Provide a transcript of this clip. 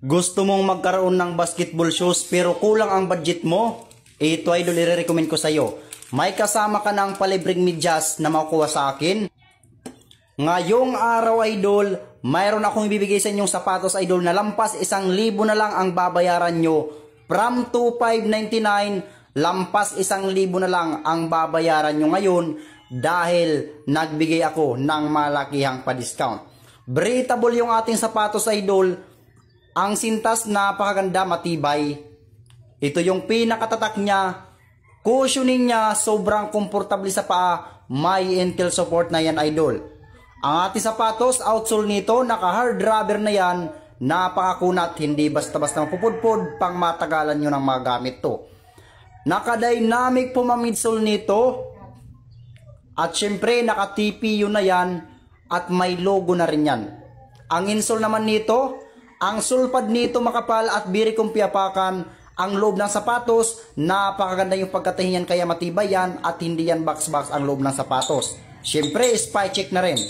Gusto mong magkaroon ng basketball shoes pero kulang ang budget mo? Ito idol, i-recommend ko sa iyo. May kasama ka ng palibreng medyas na makukuha sa akin. Ngayong araw idol, mayroon akong ibibigay sa inyong sapatos idol na lampas 1,000 na lang ang babayaran nyo. From 2,599, lampas 1,000 na lang ang babayaran nyo ngayon dahil nagbigay ako ng malakihang pa-discount. Breathable yung ating sapatos idol. Ang sintas napakaganda, matibay. Ito yung pinakatatak niya. Cushioning niya, sobrang komportable sa paa. May ankle support na yan idol. Ang ating sapatos, outsole nito, naka-hard rubber na yan. Napakakunat, hindi basta-basta mapupudpud pang matagalan nyo ng mga gamit to. Naka-dynamic po midsole nito. At syempre, naka-TPU na yan. At may logo na rin yan. Ang insole naman nito, ang sulpad nito makapal at biri kong piyapakan. Ang loob ng sapatos, napakaganda yung pagkatahingan kaya matibay yan at hindi yan box-box ang loob ng sapatos. Siyempre, spy check na rin.